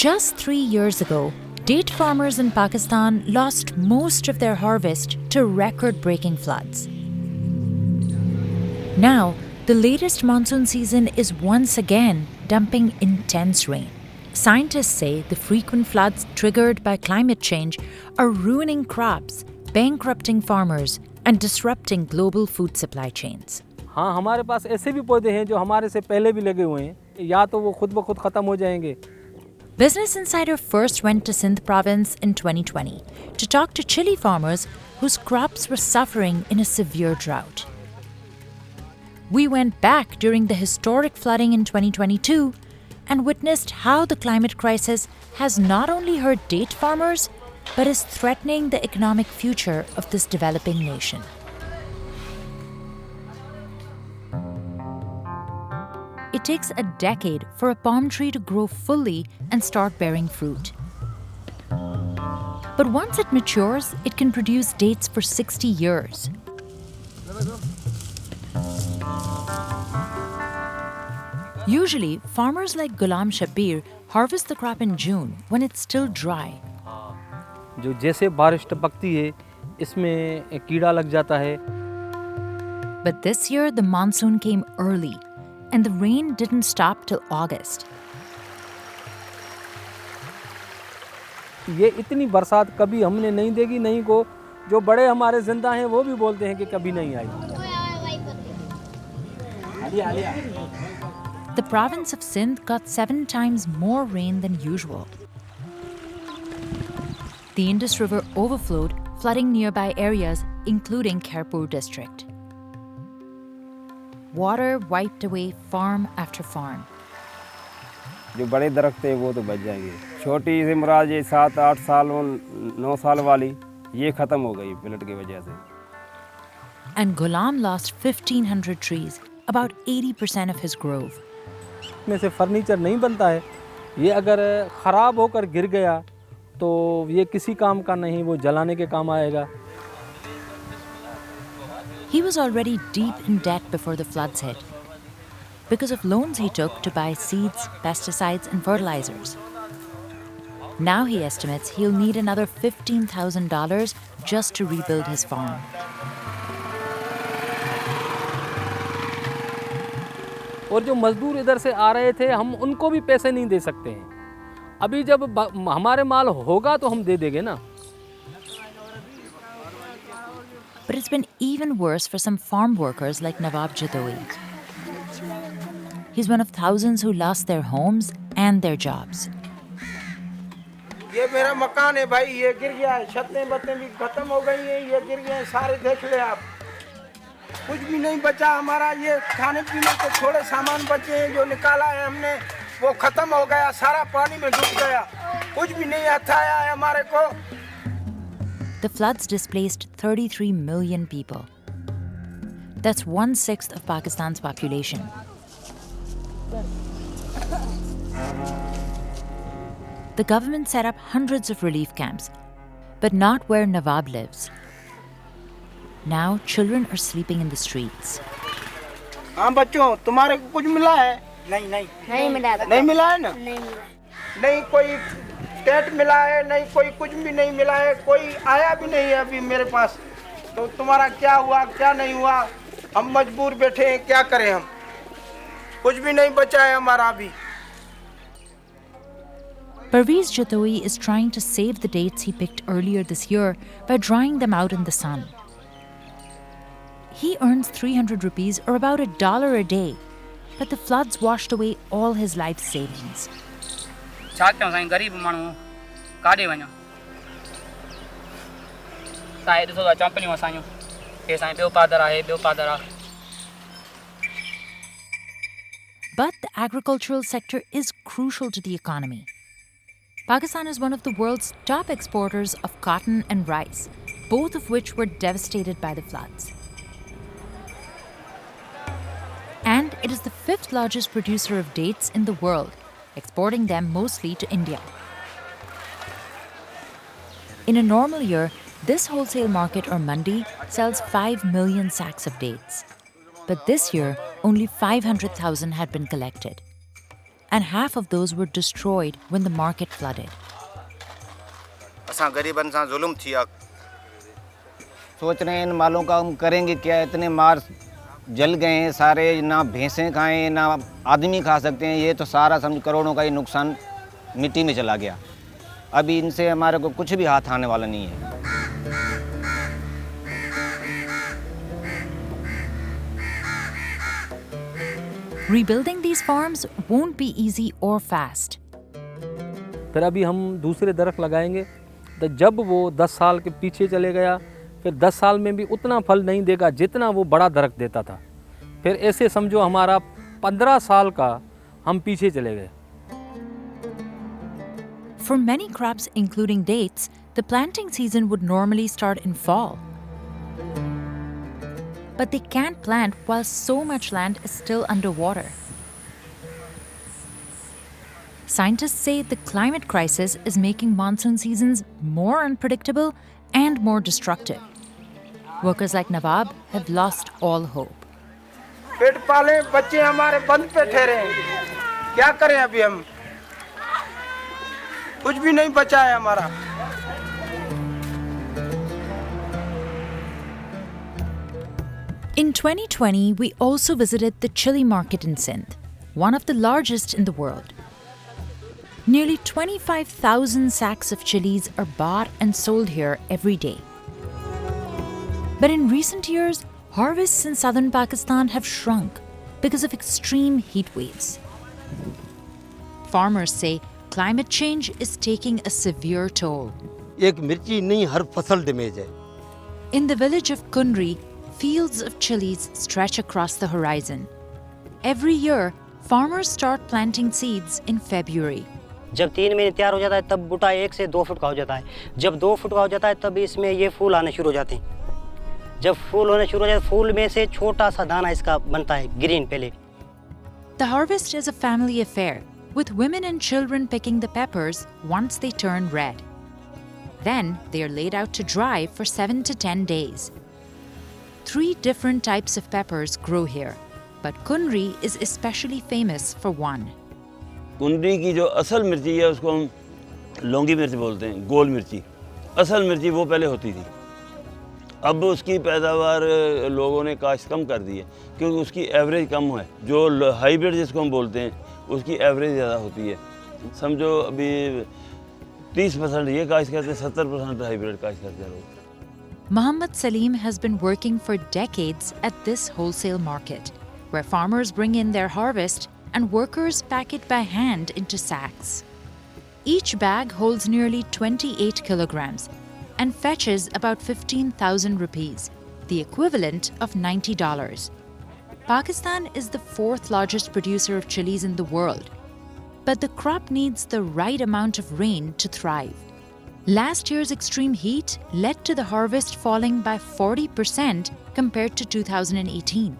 Just 3 years ago, date farmers in Pakistan lost most of their harvest to record-breaking floods. Now, the latest monsoon season is once again dumping intense rain. Scientists say the frequent floods triggered by climate change are ruining crops, bankrupting farmers, and disrupting global food supply chains. हाँ, हमारे पास ऐसे भी पौधे हैं जो हमारे से पहले भी लगे हुए हैं, या तो वो खुद ब खुद खत्म हो जाएंगे. Business Insider first went to Sindh province in 2020 to talk to chili farmers whose crops were suffering in a severe drought. We went back during the historic flooding in 2022 and witnessed how the climate crisis has not only hurt date farmers, but is threatening the economic future of this developing nation. It takes a decade for a palm tree to grow fully and start bearing fruit. But once it matures, it can produce dates for 60 years. Usually, farmers like Ghulam Shabir harvest the crop in June when it's still dry. जो जैसे बारिश टपकती है, इसमें कीड़ा लग जाता है. But this year, the monsoon came early, and the rain didn't stop till August. ये इतनी बरसात कभी हमने नहीं देखी, नहीं को जो बड़े हमारे जिंदा हैं वो भी बोलते हैं कि कभी नहीं आई. The province of Sindh got 7 times more rain than usual. The Indus River overflowed, flooding nearby areas, including Khairpur district. Water wiped away farm after farm. जो बड़े दरख्त हैं वो तो बच जाएंगे. छोटी सी मुराद ये 7-8 साल 9 साल वाली ये खत्म हो गई फ्लड की वजह से. And Ghulam lost 1,500 trees, about 80% of his grove. में से फर्नीचर नहीं बनता है. ये अगर ख़राब होकर गिर गया तो ये किसी काम का नहीं, वो जलाने के काम आएगा. He was already deep in debt before the floods hit because of loans he took to buy seeds, pesticides, and fertilizers. Now he estimates he'll need another $15,000 just to rebuild his farm. और जो मजदूर इधर से आ रहे थे, हम उनको भी पैसे नहीं दे सकते हैं. अभी जब हमारे माल होगा तो हम दे देंगे ना. But it's been even worse for some farm workers like Nawab Jadoi. He's one of thousands who lost their homes and their jobs. ये मेरा मकान है भाई, ये गिर गया है. छतें बतें भी खत्म हो गई हैं, ये गिर गए हैं सारे. देख ले आप, कुछ भी नहीं बचा हमारा. ये खाने पीने के थोड़े सामान बचे हैं जो निकाला है हमने, वो खत्म हो गया, सारा पानी में डूब गया. कुछ भी नहीं आता है हमारे को. The floods displaced 33 million people. That's 1/6 of Pakistan's population. The government set up hundreds of relief camps, but not where Nawab lives. Now, children are sleeping in the streets. हाँ बच्चों, तुम्हारे को कुछ मिला है? नहीं मिला. नहीं मिला है ना? नहीं कोई टेट मिला है, नहीं कोई कुछ भी नहीं मिला है. कोई आया भी नहीं है अभी मेरे पास. तो तुम्हारा क्या हुआ क्या नहीं हुआ, हम मजबूर बैठे हैं, क्या करें हम. कुछ भी नहीं बचा है हमारा अभी. Parvez Jatoi is trying to save the dates he picked earlier this year by drying them out in the sun. He earns 300 rupees or about $1 a day, but the floods washed away all his life's savings. छात्रों साईं गरीब माण्हू काॾे वञो. साईं ॾिसो था चंपलियूं असांजूं, हे साईं ॿियो पादर आहे, ॿियो पादर आहे. But the agricultural sector is crucial to the economy. Pakistan is one of the world's top exporters of cotton and rice, both of which were devastated by the floods. And it is the 5th largest producer of dates in the world, exporting them mostly to India. In a normal year, this wholesale market or mandi sells 5 million sacks of dates. But this year, only 500,000 had been collected. and half of those were destroyed when the market flooded. असां गरीबन सां जुल्म थिया। सोच रहे हैं इन मालों का हम करेंगे क्या, इतने मार जल गए हैं सारे, ना भैंसें खाएं ना आदमी खा सकते हैं, ये तो सारा समझ करोड़ों का ये नुकसान मिट्टी में चला गया। अभी इनसे हमारे को कुछ भी हाथ आने वाला नहीं है। Rebuilding these farms won't be easy or fast. फिर अभी हम दूसरे दरख्त लगाएंगे, तो जब वो 10 साल के पीछे चले गया, फिर 10 साल में भी उतना फल नहीं देगा जितना वो बड़ा दरख्त देता था। फिर ऐसे समझो हमारा 15 साल का हम पीछे चले गए। For many crops, including dates, the planting season would normally start in fall. But they can't plant while so much land is still underwater. Scientists say the climate crisis is making monsoon seasons more unpredictable and more destructive. Workers like Nawab have lost all hope. पेट पाले बच्चे हमारे बंद पे ठहरे हैं, क्या करें अभी हम, कुछ भी नहीं बचा है हमारा। In 2020, we also visited the chili market in Sindh, one of the largest in the world. Nearly 25,000 sacks of chilies are bought and sold here every day. But in recent years, harvests in southern Pakistan have shrunk because of extreme heat waves. Farmers say climate change is taking a severe toll. एक मिर्ची नहीं हर फसल damage है। In the village of Kundri, fields of chilies stretch across the horizon. Every year, farmers start planting seeds in February. जब 3 महीने तैयार हो जाता है तब बूटा 1 से 2 फुट का हो जाता है। जब 2 फुट का हो जाता है तब इसमें ये फूल आने शुरू हो जाते हैं। जब फूल होने शुरू हो जाते हैं, फूल में से छोटा सा दाना इसका बनता है ग्रीन पहले। The harvest is a family affair, with women and children picking the peppers once they turn red. Then they are laid out to dry for 7 to 10 days. 3 different types of peppers grow here, but Kundri is especially famous for one. कुंडरी की जो असल मिर्ची है उसको हम लौंगी मिर्च बोलते हैं, गोल मिर्ची। असल मिर्ची वो पहले होती थी, अब उसकी पैदावार लोगों ने काश्त कम कर दी है क्योंकि उसकी एवरेज कम है। जो हाइब्रिड जिसको हम बोलते हैं उसकी एवरेज ज़्यादा होती है। समझो अभी 30% ये काश्त करते हैं, 70% हाइब्रिड काश्त करते हैं लोग। Muhammad Salim has been working for decades at this wholesale market, where farmers bring in their harvest and workers pack it by hand into sacks. Each bag holds nearly 28 kilograms and fetches about 15,000 rupees, the equivalent of $90. Pakistan is the 4th largest producer of chilies in the world, but the crop needs the right amount of rain to thrive. Last year's extreme heat led to the harvest falling by 40% compared to 2018.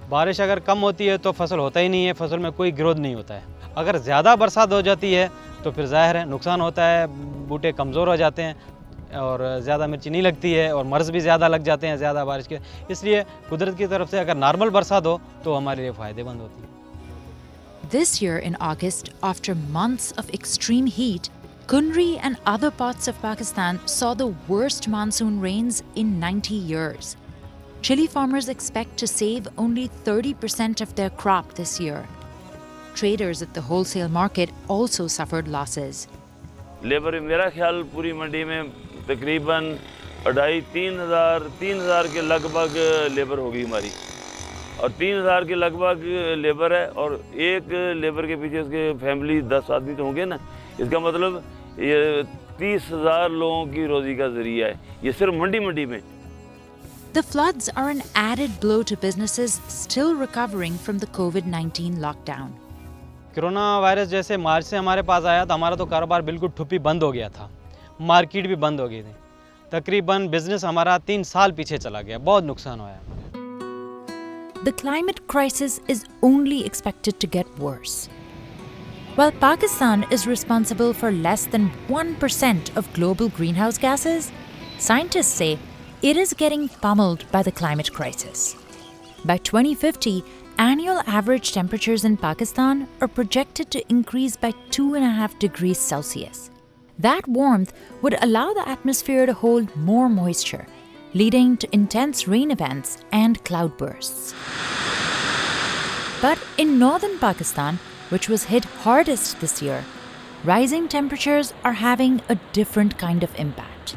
बारिश अगर कम होती है तो फसल होता ही नहीं है, फसल में कोई ग्रोथ नहीं होता है। अगर ज़्यादा बरसात हो जाती है तो फिर ज़ाहिर है नुकसान होता है, बूटे कमज़ोर हो जाते हैं और ज़्यादा मिर्ची नहीं लगती है और मर्ज़ भी ज़्यादा लग जाते हैं ज़्यादा बारिश के। इसलिए कुदरत की तरफ से अगर नॉर्मल बरसात हो तो हमारे लिए फ़ायदेमंद होती है। This year in August, after months of extreme heat, Kundri and other parts of Pakistan saw the worst monsoon rains in 90 years. Chili farmers expect to save only 30% of their crop this year. Traders at the wholesale market also suffered losses. Labour मेरा ख्याल पूरी मंडी में तकरीबन 2,500-3,000 के लगभग labour होगी हमारी, और 3,000 के लगभग लेबर है और एक लेबर के पीछे उसके फैमिली 10 आदमी तो होंगे ना। इसका मतलब ये 30,000 लोगों की रोजी का जरिया है, ये सिर्फ मंडी में। The floods are an added blow to businesses still recovering from the COVID-19 lockdown. Corona virus जैसे मार्च से हमारे पास आया तो हमारा तो कारोबार बिल्कुल ठुप्पी बंद हो गया था, मार्केट भी बंद हो गई थी। तकरीबन बिजनेस हमारा 3 साल पीछे चला गया, बहुत नुकसान हुआ है। The climate crisis is only expected to get worse. While Pakistan is responsible for less than 1% of global greenhouse gases, scientists say it is getting pummeled by the climate crisis. By 2050, annual average temperatures in Pakistan are projected to increase by 2.5 degrees Celsius. That warmth would allow the atmosphere to hold more moisture, leading to intense rain events and cloudbursts. But in northern Pakistan, which was hit hardest this year, rising temperatures are having a different kind of impact.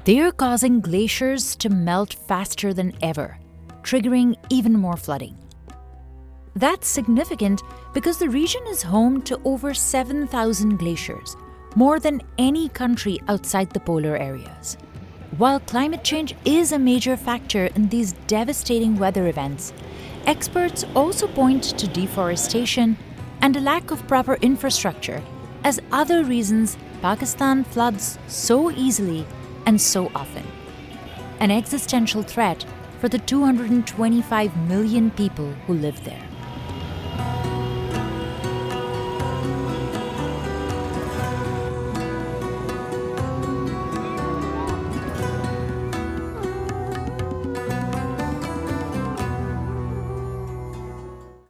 They are causing glaciers to melt faster than ever, triggering even more flooding. That's significant because the region is home to over 7,000 glaciers, more than any country outside the polar areas. While climate change is a major factor in these devastating weather events, experts also point to deforestation and a lack of proper infrastructure as other reasons Pakistan floods so easily and so often. An existential threat for the 225 million people who live there.